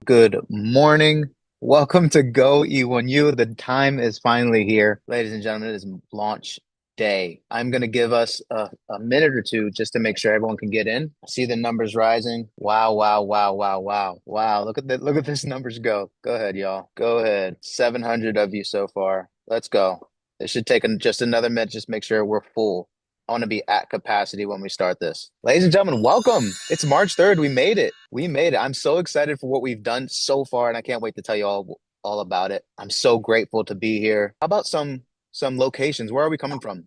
Good morning. Welcome to Go E1U. The time is finally here. Ladies and gentlemen, it is launch day. I'm going to give us a minute or two just to make sure everyone can get in. I see the numbers rising. Wow, wow, wow, wow, wow. Wow, look at this numbers go. Go ahead, y'all. Go ahead. 700 of you so far. Let's go. It should take just another minute, just make sure we're full. I want to be at capacity when we start this. Ladies and gentlemen, welcome. It's March 3rd. We made it. We made it. I'm so excited for what we've done so far, and I can't wait to tell you all about it. I'm so grateful to be here. How about some locations? Where are we coming from?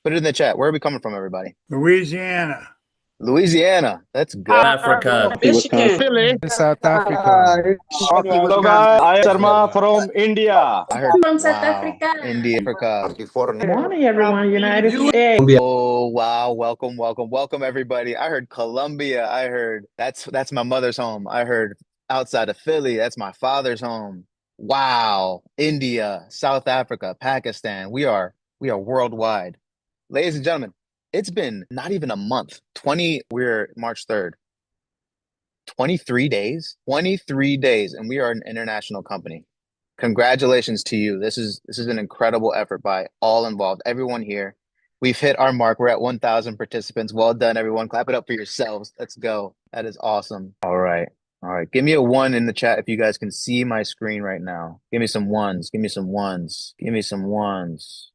Put it in the chat. Where are we coming from, everybody? Louisiana. Louisiana. Let's go. Africa. Michigan. Philly. South Africa. Hello guys, I am Sharma from India. I heard, From South wow, Africa. India, Africa. Good morning, everyone. United States. Oh, wow. Welcome, welcome, welcome, everybody. I heard Colombia. I heard that's my mother's home. I heard outside of Philly, that's my father's home. Wow. India, South Africa, Pakistan. We are worldwide. Ladies and gentlemen, it's been not even a month. We're March 3rd. 23 days? 23 days, and we are an international company. Congratulations to you. This is an incredible effort by all involved, everyone here. We've hit our mark. We're at 1,000 participants. Well done, everyone. Clap it up for yourselves. Let's go. That is awesome. All right. All right. Give me a one in the chat if you guys can see my screen right now. Give me some ones. Give me some ones. Give me some ones.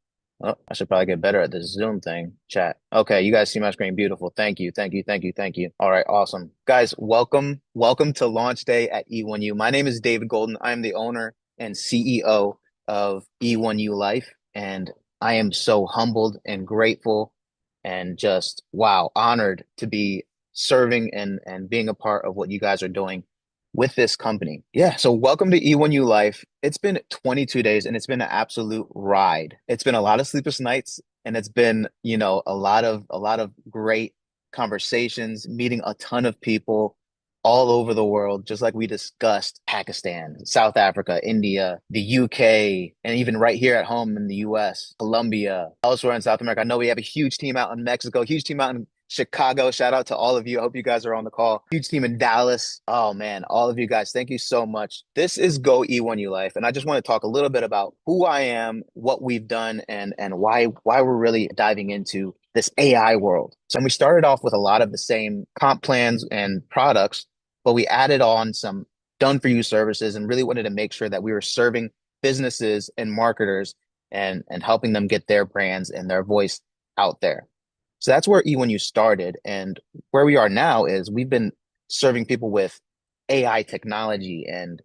Oh, I should probably get better at this Zoom thing. Chat. Okay, you guys see my screen. Beautiful. Thank you. Thank you. Thank you. Thank you. All right, awesome. Guys, welcome. Welcome to launch day at E1U. My name is David Golden. I'm the owner and CEO of E1U Life. And I am so humbled and grateful and just, wow, honored to be serving and being a part of what you guys are doing with this company. Yeah, so welcome to E1U Life. It's been 22 days and it's been an absolute ride. It's been a lot of sleepless nights and it's been, a lot of great conversations, meeting a ton of people all over the world, just like we discussed Pakistan, South Africa, India, the UK, and even right here at home in the US, Colombia, elsewhere in South America. I know we have a huge team out in Mexico, huge team out in Chicago. Shout out to all of you. I hope you guys are on the call. Huge team in Dallas. Oh man, all of you guys, thank you so much. This is Go E1U Life, and I just want to talk a little bit about who I am, what we've done, and why we're really diving into this AI world. So we started off with a lot of the same comp plans and products, but we added on some done for you services and really wanted to make sure that we were serving businesses and marketers and helping them get their brands and their voice out there. So that's where E1U started. And where we are now is we've been serving people with AI technology and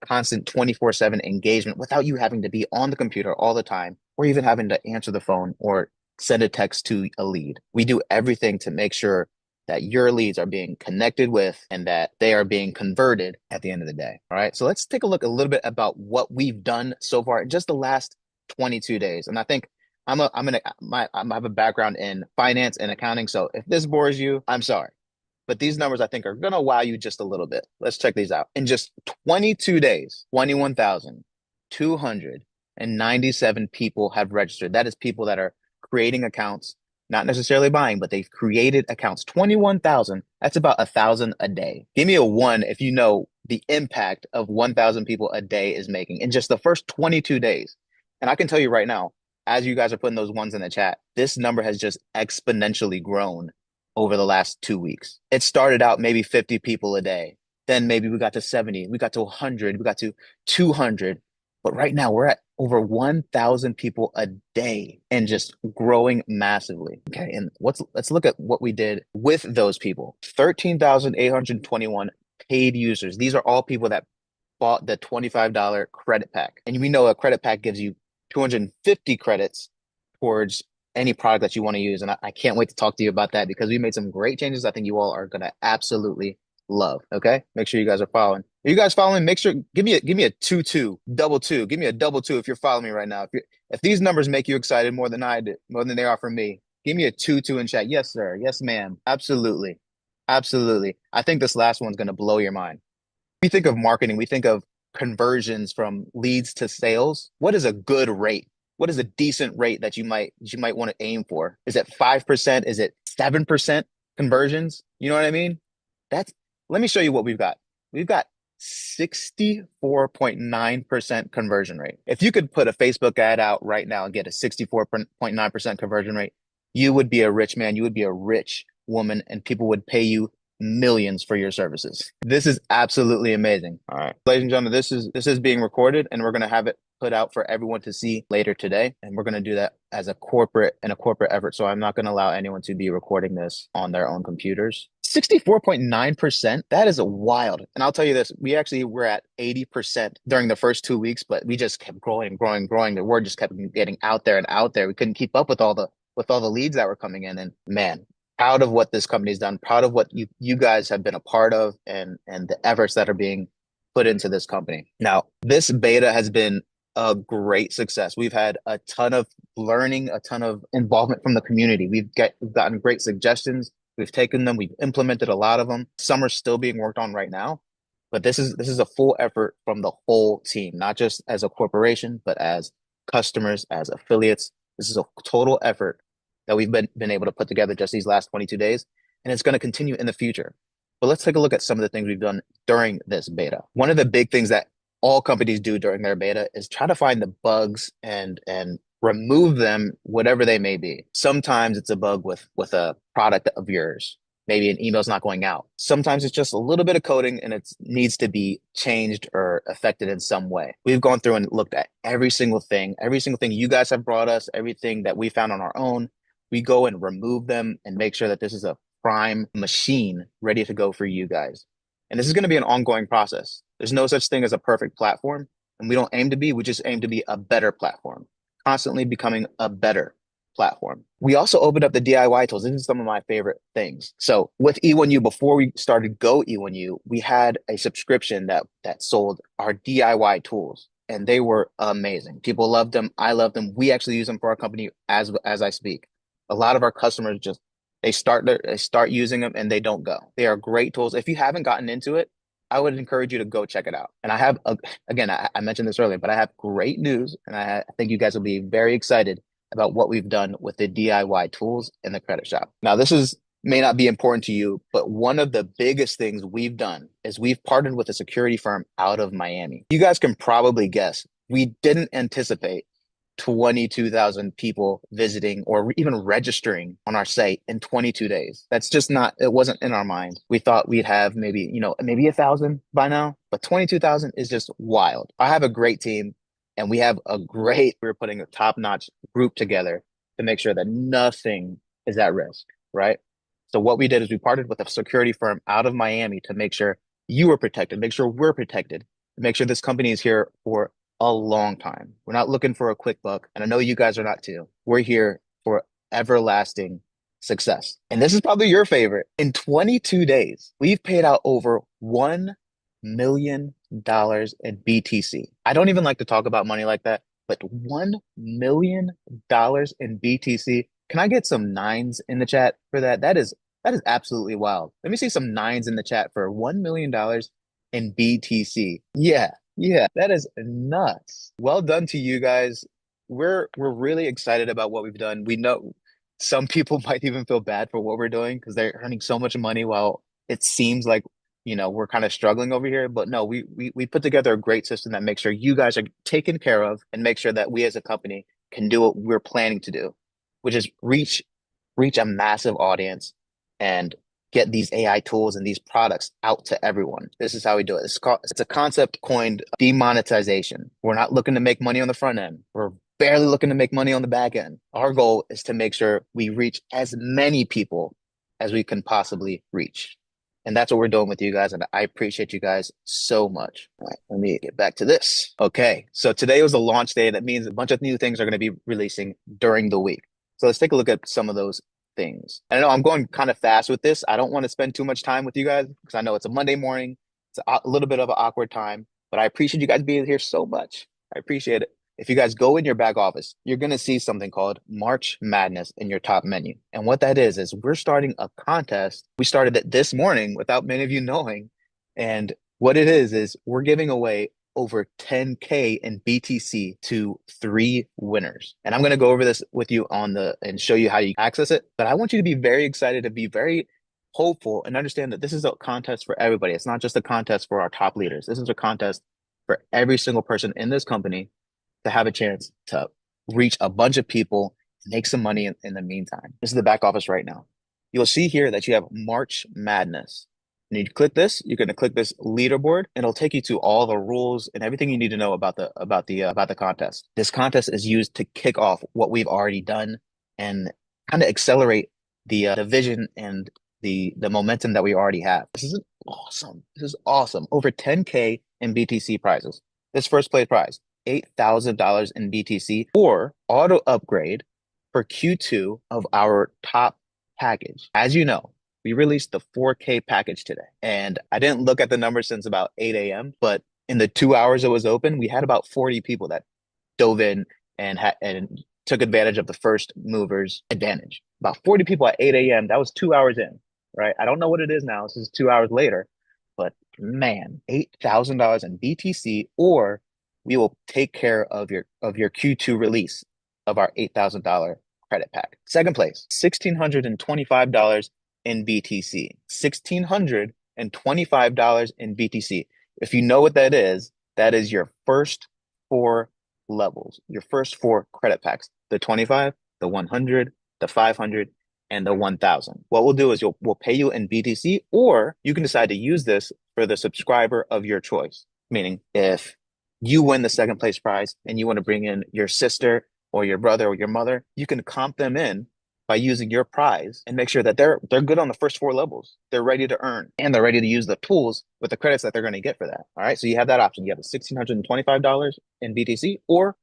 constant 24/7 engagement without you having to be on the computer all the time or even having to answer the phone or send a text to a lead. We do everything to make sure that your leads are being connected with and that they are being converted at the end of the day. All right. So let's take a look a little bit about what we've done so far in just the last 22 days. And I think I have a background in finance and accounting. So if this bores you, I'm sorry. But these numbers I think are gonna wow you just a little bit. Let's check these out. In just 22 days, 21,297 people have registered. That is people that are creating accounts, not necessarily buying, but they've created accounts. 21,000, that's about 1,000 a day. Give me a one if you know the impact of 1,000 people a day is making in just the first 22 days. And I can tell you right now, as you guys are putting those ones in the chat, this number has just exponentially grown over the last 2 weeks. It started out maybe 50 people a day. Then maybe we got to 70, we got to 100, we got to 200. But right now we're at over 1,000 people a day and just growing massively. Okay. And let's look at what we did with those people. 13,821 paid users. These are all people that bought the $25 credit pack. And we know a credit pack gives you 250 credits towards any product that you want to use. And I can't wait to talk to you about that because we made some great changes I think you all are going to absolutely love. Okay. Make sure you guys are following. Are you guys following? Make sure, give me a 2-2, double two. Give me a double two if you're following me right now. If these numbers make you excited more than I did, more than they are for me, give me a 2-2 in chat. Yes, sir. Yes, ma'am. Absolutely. Absolutely. I think this last one's going to blow your mind. We think of marketing, we think of conversions from leads to sales. What is a good rate? What is a decent rate that you might want to aim for? Is it 5%? Is it 7% conversions? You know what I mean? Let me show you what we've got. We've got 64.9% conversion rate. If you could put a Facebook ad out right now and get a 64.9% conversion rate, you would be a rich man, you would be a rich woman, and people would pay you millions for your services. This is absolutely amazing. All right, ladies and gentlemen, this is being recorded, and we're going to have it put out for everyone to see later today. And we're going to do that as a corporate effort. So I'm not going to allow anyone to be recording this on their own computers. 64.9%. That is wild. And I'll tell you this, we actually were at 80% during the first 2 weeks, but we just kept growing. The word just kept getting out there and out there. We couldn't keep up with all the leads that were coming in. And man, proud of what this company's done, proud of what you guys have been a part of, and the efforts that are being put into this company. Now, this beta has been a great success. We've had a ton of learning, a ton of involvement from the community. We've gotten great suggestions. We've taken them, we've implemented a lot of them. Some are still being worked on right now, but this is a full effort from the whole team, not just as a corporation, but as customers, as affiliates. This is a total effort that we've been able to put together just these last 22 days, and it's going to continue in the future. But let's take a look at some of the things we've done during this beta. One of the big things that all companies do during their beta is try to find the bugs and remove them, whatever they may be. Sometimes it's a bug with a product of yours. Maybe an email's not going out. Sometimes it's just a little bit of coding and it needs to be changed or affected in some way. We've gone through and looked at every single thing you guys have brought us, everything that we found on our own. We go and remove them and make sure that this is a prime machine ready to go for you guys. And this is going to be an ongoing process. There's no such thing as a perfect platform, and we don't aim to be, we just aim to be a better platform, constantly becoming a better platform. We also opened up the DIY tools. This is some of my favorite things. So with E1U, before we started Go E1U, we had a subscription that sold our DIY tools, and they were amazing. People loved them. I loved them. We actually use them for our company as I speak. A lot of our customers just they start using them and they don't go. They are great tools. If you haven't gotten into it, I would encourage you to go check it out. And I have, again, I mentioned this earlier, but I have great news, and I think you guys will be very excited about what we've done with the DIY tools in the credit shop. Now, may not be important to you, but one of the biggest things we've done is we've partnered with a security firm out of Miami. You guys can probably guess, we didn't anticipate 22,000 people visiting or even registering on our site in 22 days. That's just it wasn't in our mind. We thought we'd have maybe 1,000 by now, but 22,000 is just wild. I have a great team, and we're putting a top-notch group together to make sure that nothing is at risk, right? So what we did is we partnered with a security firm out of Miami to make sure you are protected, make sure we're protected, make sure this company is here for a long time. We're not looking for a quick buck, and I know you guys are not too. We're here for everlasting success. And this is probably your favorite. In 22 days, we've paid out over $1 million in BTC. I don't even like to talk about money like that, but $1 million in BTC. Can I get some nines in the chat for that? That is absolutely wild. Let me see some nines in the chat for $1 million in BTC. Yeah, that is nuts. Well done to you guys. We're really excited about what we've done. We know some people might even feel bad for what we're doing because they're earning so much money while it seems like, we're kind of struggling over here. But no, we put together a great system that makes sure you guys are taken care of and make sure that we as a company can do what we're planning to do, which is reach a massive audience and get these AI tools and these products out to everyone. This is how we do it. It's a concept coined demonetization. We're not looking to make money on the front end. We're barely looking to make money on the back end. Our goal is to make sure we reach as many people as we can possibly reach. And that's what we're doing with you guys. And I appreciate you guys so much. All right, let me get back to this. Okay, so today was a launch day. That means a bunch of new things are going to be releasing during the week. So let's take a look at some of those things. I know I'm going kind of fast with this. I don't want to spend too much time with you guys because I know it's a Monday morning. It's a little bit of an awkward time, but I appreciate you guys being here so much. I appreciate it. If you guys go in your back office, you're going to see something called March Madness in your top menu. And what that is we're starting a contest. We started it this morning without many of you knowing. And what it is we're giving away over 10K in BTC to 3 winners. And I'm going to go over this with you and show you how you access it. But I want you to be very excited, to be very hopeful and understand that this is a contest for everybody. It's not just a contest for our top leaders. This is a contest for every single person in this company to have a chance to reach a bunch of people, make some money in the meantime. This is the back office right now. You'll see here that you have March Madness. And you click this, you're going to click this leaderboard, and it'll take you to all the rules and everything you need to know about the contest. This contest is used to kick off what we've already done and kind of accelerate the vision and the momentum that we already have. This is awesome. This is awesome. Over 10K in BTC prizes. This first place prize, $8,000 in BTC or auto upgrade for Q2 of our top package. As you know, we released the 4K package today, and I didn't look at the numbers since about 8 a.m., but in the 2 hours it was open, we had about 40 people that dove in and took advantage of the first movers advantage. About 40 people at 8 a.m. That was 2 hours in, right? I don't know what it is now. This is 2 hours later, but man, $8,000 in BTC, or we will take care of your Q2 release of our $8,000 credit pack. Second place, $1,625 in BTC. $1,625 in BTC. If you know what that is your first 4 levels, your first 4 credit packs, the 25, the 100, the 500, and the 1,000. What we'll do is we'll pay you in BTC, or you can decide to use this for the subscriber of your choice. Meaning, if you win the second place prize and you want to bring in your sister or your brother or your mother, you can comp them in by using your prize and make sure that they're good on the first 4 levels. They're ready to earn and they're ready to use the tools with the credits that they're going to get for that. All right. So you have that option. You have the $1,625 in BTC or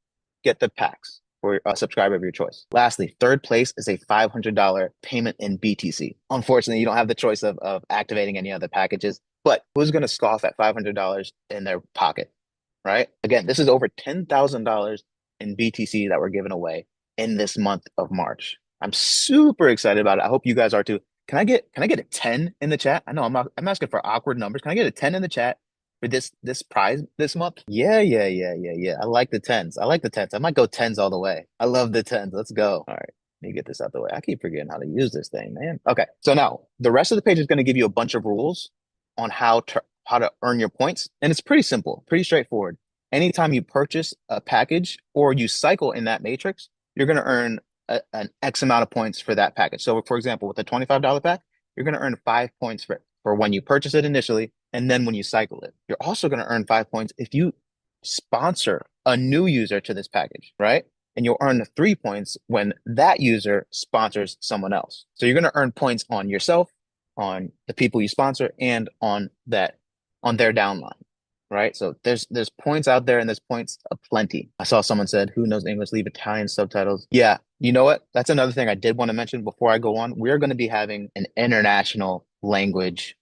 get the packs for a subscriber of your choice. Lastly, third place is a $500 payment in BTC. Unfortunately, you don't have the choice of activating any other packages, but who's going to scoff at $500 in their pocket, right? Again, this is over $10,000 in BTC that we're giving away in this month of March. I'm super excited about it. I hope you guys are too. Can I get a 10 in the chat? I know I'm asking for awkward numbers. Can I get a 10 in the chat for this prize this month? Yeah. I like the 10s. I might go 10s all the way. I love the 10s. Let's go. All right. Let me get this out the way. I keep forgetting how to use this thing, man. Okay. So now the rest of the page is going to give you a bunch of rules on how to earn your points. And it's pretty simple, pretty straightforward. Anytime you purchase a package or you cycle in that matrix, you're going to earn an X amount of points for that package. So for example, with a $25 pack, you're going to earn 5 points for when you purchase it initially, and then when you cycle it. You're also going to earn 5 points if you sponsor a new user to this package, right? And you'll earn 3 points when that user sponsors someone else. So you're going to earn points on yourself, on the people you sponsor, and on their downline. Right. So there's points out there and there's points aplenty. I saw someone said, who knows English, leave Italian subtitles. Yeah. You know what? That's another thing I did want to mention before I go on. We're going to be having an international language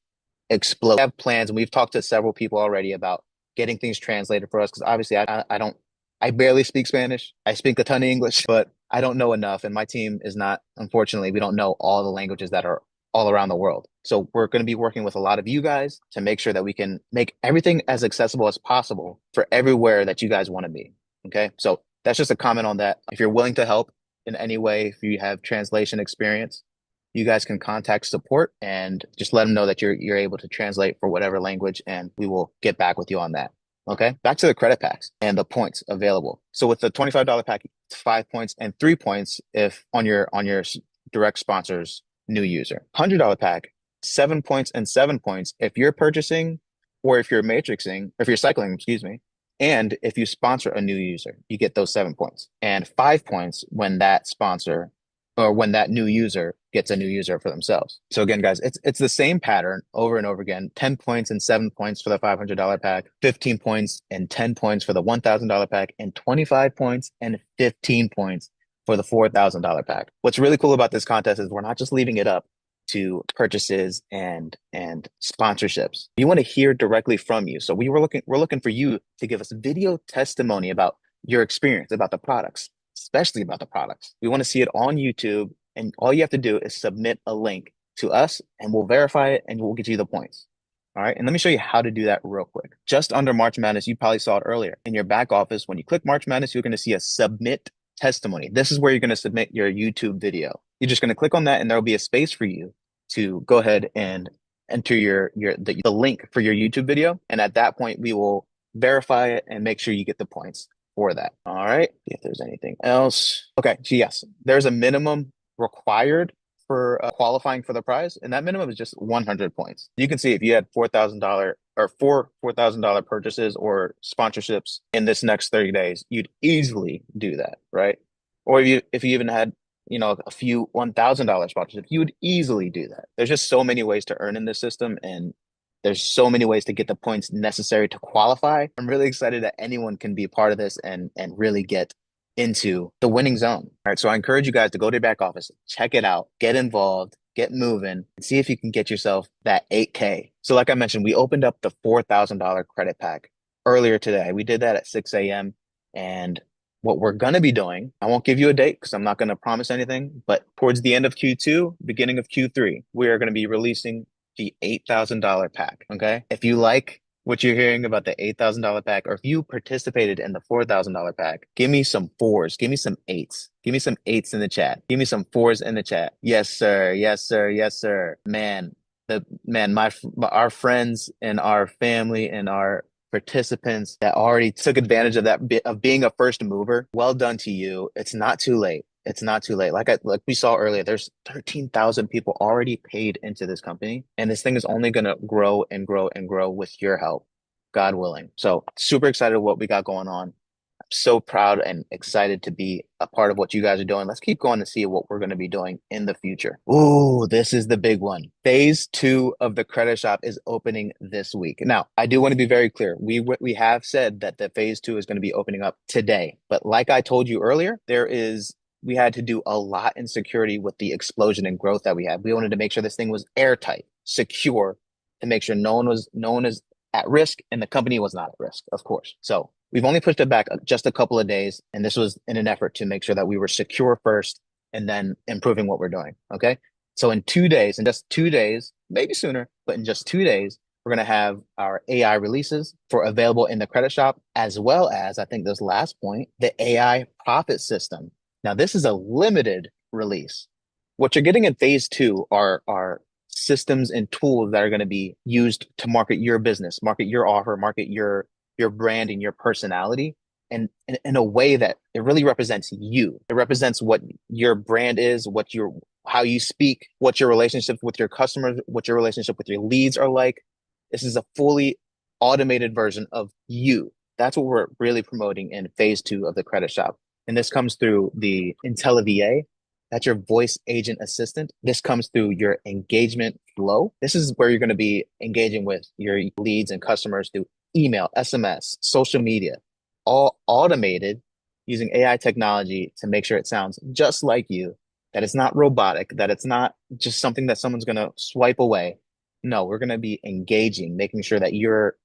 explode. We have plans, and we've talked to several people already about getting things translated for us. Because obviously I barely speak Spanish. I speak a ton of English, but I don't know enough. And my team is not, unfortunately, we don't know all the languages that are all around the world. So we're going to be working with a lot of you guys to make sure that we can make everything as accessible as possible for everywhere that you guys want to be. Okay. So that's just a comment on that. If you're willing to help in any way, if you have translation experience, you guys can contact support and just let them know that you're able to translate for whatever language, and we will get back with you on that. Okay. Back to the credit packs and the points available. So with the $25 pack, it's 5 points and 3 points if on your direct sponsors new user. $100 pack, 7 points and 7 points if you're purchasing or if you're matrixing, if you're cycling, excuse me. And if you sponsor a new user, you get those 7 points, and 5 points when that sponsor or when that new user gets a new user for themselves. So again, guys, it's the same pattern over and over again. 10 points and 7 points for the $500 pack, 15 points and 10 points for the $1,000 pack, and 25 points and 15 points for the $4,000 pack. What's really cool about this contest is we're not just leaving it up to purchases and sponsorships. We want to hear directly from you. So we're looking for you to give us video testimony about your experience, about the products, especially about the products. We want to see it on YouTube, and all you have to do is submit a link to us and we'll verify it and we'll get you the points. All right. And let me show you how to do that real quick. Just under March Madness, you probably saw it earlier. In your back office, when you click March Madness, you're going to see a submit testimony. This is where you're going to submit your YouTube video. You're just going to click on that and there'll be a space for you to go ahead and enter the link for your YouTube video. And at that point, we will verify it and make sure you get the points for that. All right. See if there's anything else. Okay. So yes, there's a minimum required for qualifying for the prize, and that minimum is just 100 points. You can see if you had $4,000 or $4,000 purchases or sponsorships in this next 30 days, you'd easily do that, right? Or if you even had a few $1,000 sponsorships, you would easily do that. There's just so many ways to earn in this system, and there's so many ways to get the points necessary to qualify. I'm really excited that anyone can be a part of this and really get into the winning zone. All right. So I encourage you guys to go to your back office, check it out, get involved, get moving, and see if you can get yourself that 8K. So like I mentioned, we opened up the $4,000 credit pack earlier today. We did that at 6 a.m. And what we're going to be doing, I won't give you a date because I'm not going to promise anything, but towards the end of Q2, beginning of Q3, we are going to be releasing the $8,000 pack. Okay. If you like what you're hearing about the $8,000 pack, or if you participated in the $4,000 pack, give me some fours, give me some eights, give me some eights in the chat, give me some fours in the chat. Yes, sir. Yes, sir. Yes, sir. Man, our friends and our family and our participants that already took advantage of that bit of being a first mover. Well done to you. It's not too late. It's not too late. Like we saw earlier, there's 13,000 people already paid into this company, and this thing is only going to grow and grow and grow with your help, God willing. So super excited what we got going on. I'm so proud and excited to be a part of what you guys are doing. Let's keep going to see what we're going to be doing in the future. Ooh, this is the big one. Phase 2 of the credit shop is opening this week. Now, I do want to be very clear. We have said that the phase 2 is going to be opening up today. But like I told you earlier, we had to do a lot in security with the explosion in growth that we had. We wanted to make sure this thing was airtight, secure, to make sure no one is at risk and the company was not at risk, of course. So we've only pushed it back just a couple of days, and this was in an effort to make sure that we were secure first and then improving what we're doing. Okay. So in just 2 days, maybe sooner, but in just 2 days, we're going to have our AI releases for available in the credit shop, as well as, I think this last point, the AI profit system. Now, this is a limited release. What you're getting in phase 2 are systems and tools that are going to be used to market your business, market your offer, market your brand and your personality, and in a way that it really represents you. It represents what your brand is, how you speak, what your relationship with your customers, what your relationship with your leads are like. This is a fully automated version of you. That's what we're really promoting in phase 2 of the credit shop. And this comes through the IntelliVA. That's your voice agent assistant. This comes through your engagement flow. This is where you're going to be engaging with your leads and customers through email, SMS, social media, all automated using AI technology to make sure it sounds just like you, that it's not robotic, that it's not just something that someone's going to swipe away. No, we're going to be engaging, making sure that your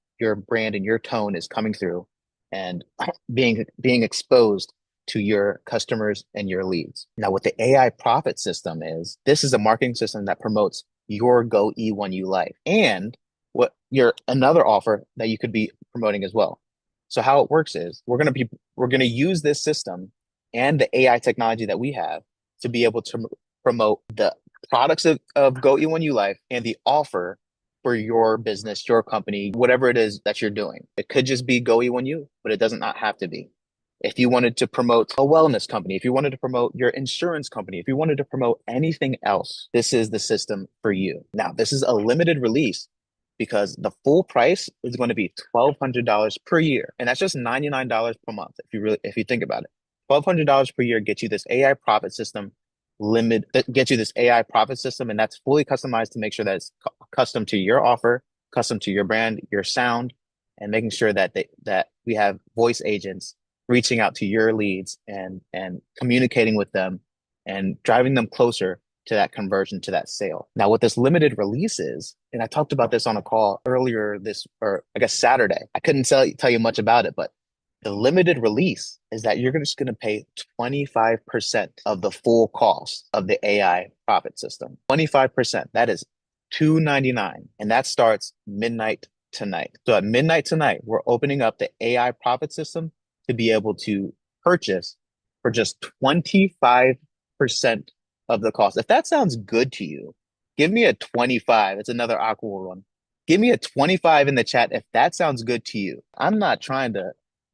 brand and your tone is coming through and being exposed to your customers and your leads. Now, what the AI profit system is, this is a marketing system that promotes your Go E1U Life and another offer that you could be promoting as well. So how it works is we're going to use this system and the AI technology that we have to be able to promote the products of Go E1U Life and the offer for your business, your company, whatever it is that you're doing. It could just be Go E1U, but it does not have to be. If you wanted to promote a wellness company, if you wanted to promote your insurance company, if you wanted to promote anything else, this is the system for you. Now, this is a limited release because the full price is going to be $1,200 per year. And that's just $99 per month. If you think about it, $1,200 per year gets you this AI profit system gets you this AI profit system. And that's fully customized to make sure that it's custom to your offer, custom to your brand, your sound, and making sure that we have voice agents reaching out to your leads and communicating with them and driving them closer to that conversion, to that sale. Now, what this limited release is, and I talked about this on a call earlier Saturday. I couldn't tell you much about it, but the limited release is that you're just going to pay 25% of the full cost of the AI profit system. 25%. That is $299, and that starts midnight tonight. So at midnight tonight, we're opening up the AI profit system to be able to purchase for just 25% of the cost. If that sounds good to you, Give me a 25. It's another awkward one. Give me a 25 in the chat if that sounds good to you. I'm not trying to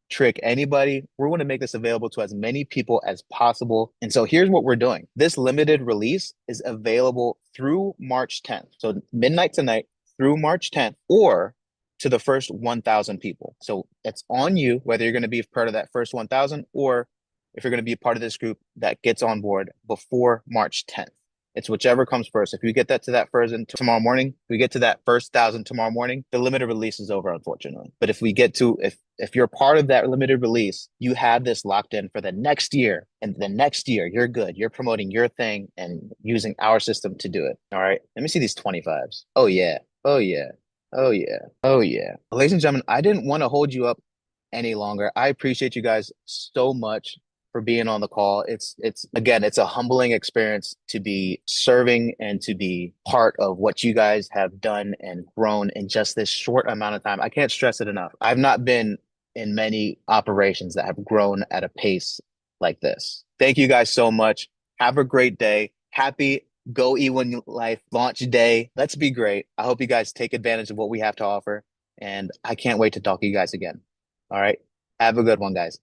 trick anybody. We're going to make this available to as many people as possible. And so here's what we're doing. This limited release is available through March 10th. So midnight tonight through March 10th, or to the first 1,000 people. So it's on you whether you're going to be part of that first 1,000 or if you're going to be part of this group that gets on board before March 10th. It's whichever comes first. If we get that to that person tomorrow morning, we get to that first 1,000 tomorrow morning, the limited release is over, unfortunately. But if we get to, if you're part of that limited release, you have this locked in for the next year. And the next year, you're good. You're promoting your thing and using our system to do it. All right. Let me see these 25s. Oh, yeah. Oh, yeah. Oh, yeah. Oh, yeah. Ladies and gentlemen, I didn't want to hold you up any longer. I appreciate you guys so much for being on the call. It's again, it's a humbling experience to be serving and to be part of what you guys have done and grown in just this short amount of time. I can't stress it enough. I've not been in many operations that have grown at a pace like this. Thank you guys so much. Have a great day. Happy Go E1U Life launch day. Let's be great. I hope you guys take advantage of what we have to offer. And I can't wait to talk to you guys again. All right. Have a good one, guys.